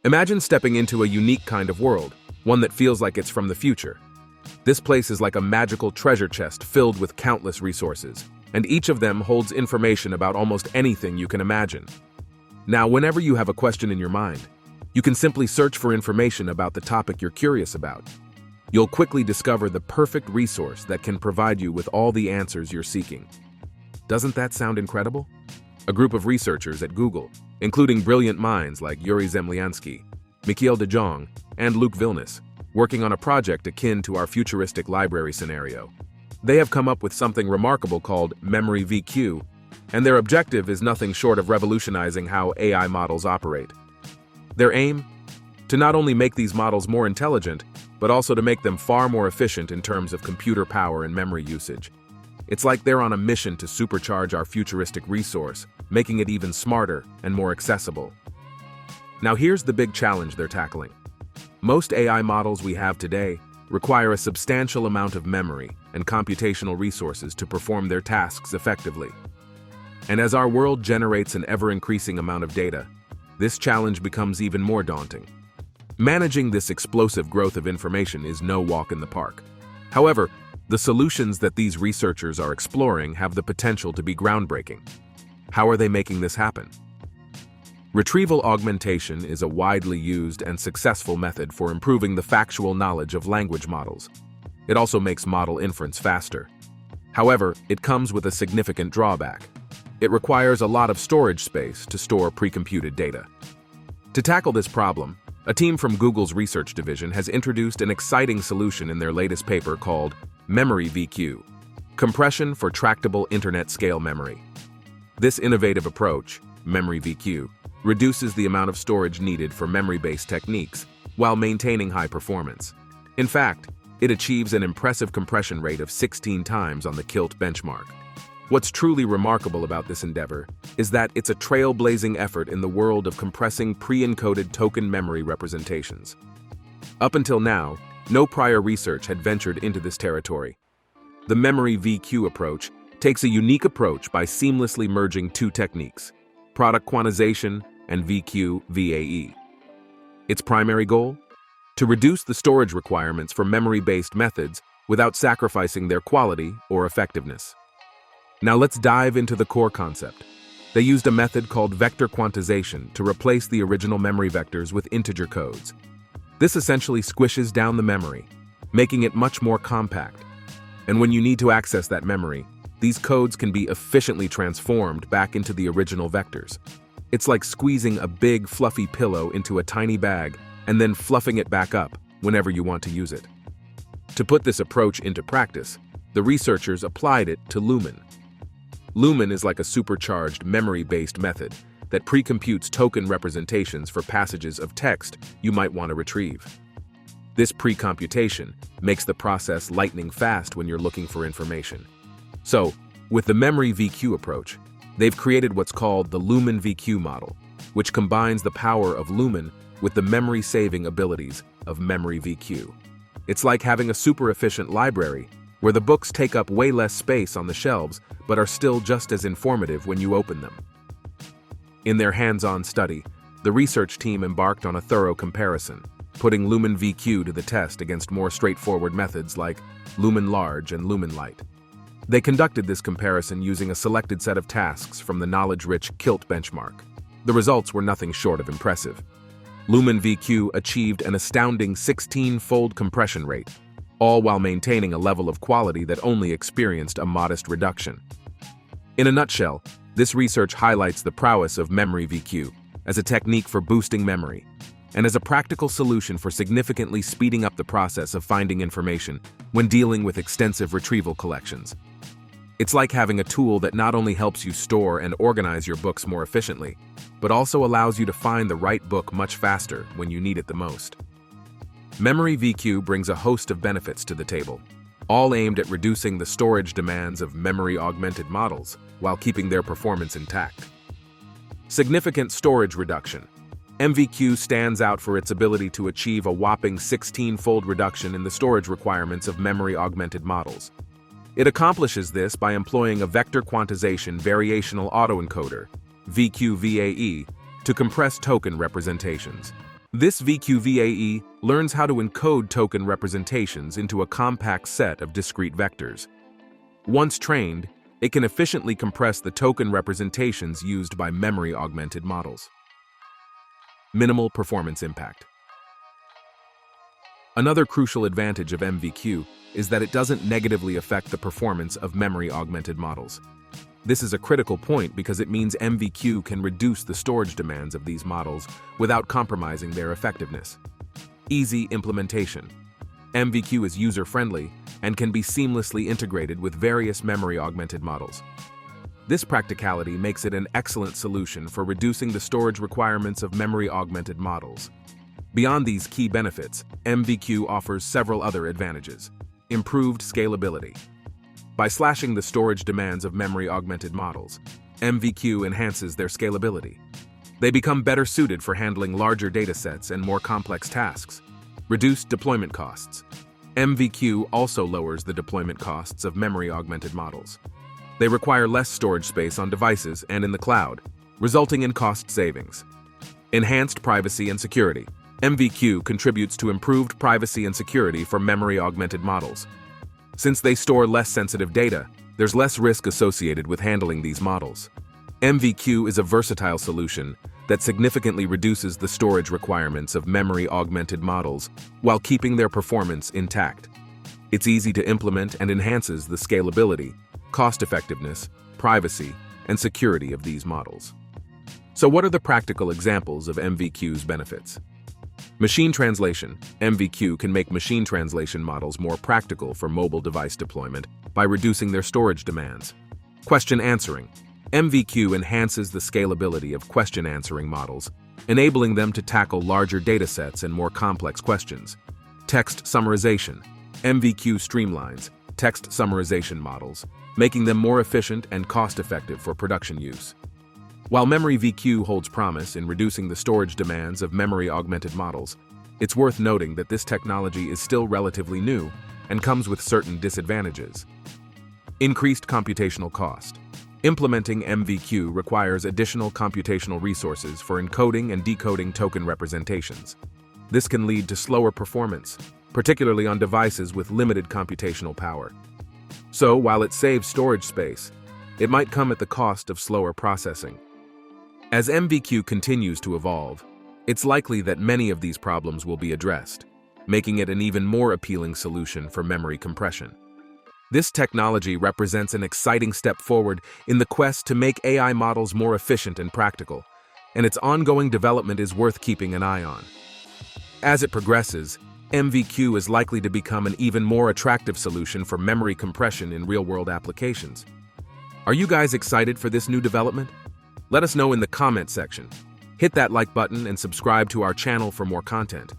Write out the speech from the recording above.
Imagine stepping into a unique kind of world, one that feels like it's from the future. This place is like a magical treasure chest filled with countless resources, and each of them holds information about almost anything you can imagine. Now, whenever you have a question in your mind, you can simply search for information about the topic you're curious about. You'll quickly discover the perfect resource that can provide you with all the answers you're seeking. Doesn't that sound incredible? A group of researchers at Google, including brilliant minds like Yuri Zemlyansky, Mikhail de Jong, and Luke Vilnius, working on a project akin to our futuristic library scenario. They have come up with something remarkable called Memory VQ, and their objective is nothing short of revolutionizing how AI models operate. Their aim? To not only make these models more intelligent, but also to make them far more efficient in terms of computer power and memory usage. It's like they're on a mission to supercharge our futuristic resource, making it even smarter and more accessible. Now here's the big challenge they're tackling. Most AI models we have today require a substantial amount of memory and computational resources to perform their tasks effectively. And as our world generates an ever-increasing amount of data, this challenge becomes even more daunting. Managing this explosive growth of information is no walk in the park. However, the solutions that these researchers are exploring have the potential to be groundbreaking. How are they making this happen? Retrieval augmentation is a widely used and successful method for improving the factual knowledge of language models. It also makes model inference faster. However, it comes with a significant drawback. It requires a lot of storage space to store pre-computed data. To tackle this problem, a team from Google's research division has introduced an exciting solution in their latest paper called Memory VQ, Compression for Tractable Internet Scale Memory. This innovative approach, Memory VQ, reduces the amount of storage needed for memory-based techniques while maintaining high performance. In fact, it achieves an impressive compression rate of 16 times on the KILT benchmark. What's truly remarkable about this endeavor is that it's a trailblazing effort in the world of compressing pre-encoded token memory representations. Up until now, no prior research had ventured into this territory. The Memory VQ approach takes a unique approach by seamlessly merging two techniques, product quantization and VQ-VAE. Its primary goal? To reduce the storage requirements for memory-based methods without sacrificing their quality or effectiveness. Now let's dive into the core concept. They used a method called vector quantization to replace the original memory vectors with integer codes. This essentially squishes down the memory, making it much more compact. And when you need to access that memory, these codes can be efficiently transformed back into the original vectors. It's like squeezing a big, fluffy pillow into a tiny bag and then fluffing it back up whenever you want to use it. To put this approach into practice, the researchers applied it to Lumen. Lumen is like a supercharged memory-based method that pre-computes token representations for passages of text you might want to retrieve. This pre-computation makes the process lightning fast when you're looking for information. So, with the Memory VQ approach, they've created what's called the Lumen VQ model, which combines the power of Lumen with the memory-saving abilities of Memory VQ. It's like having a super-efficient library where the books take up way less space on the shelves but are still just as informative when you open them. In their hands-on study, the research team embarked on a thorough comparison, putting Lumen VQ to the test against more straightforward methods like Lumen Large and Lumen Light. They conducted this comparison using a selected set of tasks from the knowledge-rich KILT benchmark. The results were nothing short of impressive. Lumen VQ achieved an astounding 16-fold compression rate, all while maintaining a level of quality that only experienced a modest reduction. In a nutshell, this research highlights the prowess of Memory VQ as a technique for boosting memory, and as a practical solution for significantly speeding up the process of finding information when dealing with extensive retrieval collections. It's like having a tool that not only helps you store and organize your books more efficiently, but also allows you to find the right book much faster when you need it the most. Memory VQ brings a host of benefits to the table, all aimed at reducing the storage demands of memory-augmented models while keeping their performance intact. Significant storage reduction. MVQ stands out for its ability to achieve a whopping 16-fold reduction in the storage requirements of memory-augmented models. It accomplishes this by employing a vector quantization variational autoencoder, VQ-VAE, to compress token representations. This VQVAE learns how to encode token representations into a compact set of discrete vectors. Once trained, it can efficiently compress the token representations used by memory-augmented models. Minimal performance impact. Another crucial advantage of MVQ is that it doesn't negatively affect the performance of memory-augmented models. This is a critical point because it means MVQ can reduce the storage demands of these models without compromising their effectiveness. Easy implementation. MVQ is user-friendly and can be seamlessly integrated with various memory-augmented models. This practicality makes it an excellent solution for reducing the storage requirements of memory-augmented models. Beyond these key benefits, MVQ offers several other advantages. Improved scalability. By slashing the storage demands of memory-augmented models, MVQ enhances their scalability. They become better suited for handling larger datasets and more complex tasks. Reduced deployment costs. MVQ also lowers the deployment costs of memory-augmented models. They require less storage space on devices and in the cloud, resulting in cost savings. Enhanced privacy and security. MVQ contributes to improved privacy and security for memory-augmented models. Since they store less sensitive data, there's less risk associated with handling these models. MVQ is a versatile solution that significantly reduces the storage requirements of memory-augmented models while keeping their performance intact. It's easy to implement and enhances the scalability, cost-effectiveness, privacy, and security of these models. So what are the practical examples of MVQ's benefits? Machine translation. MVQ can make machine translation models more practical for mobile device deployment by reducing their storage demands. Question answering. MVQ enhances the scalability of question answering models, enabling them to tackle larger datasets and more complex questions. Text summarization. MVQ streamlines text summarization models, making them more efficient and cost-effective for production use. While MemoryVQ holds promise in reducing the storage demands of memory-augmented models, it's worth noting that this technology is still relatively new and comes with certain disadvantages. Increased computational cost. Implementing MVQ requires additional computational resources for encoding and decoding token representations. This can lead to slower performance, particularly on devices with limited computational power. So, while it saves storage space, it might come at the cost of slower processing. As MVQ continues to evolve, it's likely that many of these problems will be addressed, making it an even more appealing solution for memory compression. This technology represents an exciting step forward in the quest to make AI models more efficient and practical, and its ongoing development is worth keeping an eye on. As it progresses, MVQ is likely to become an even more attractive solution for memory compression in real-world applications. Are you guys excited for this new development? Let us know in the comment section. Hit that like button and subscribe to our channel for more content.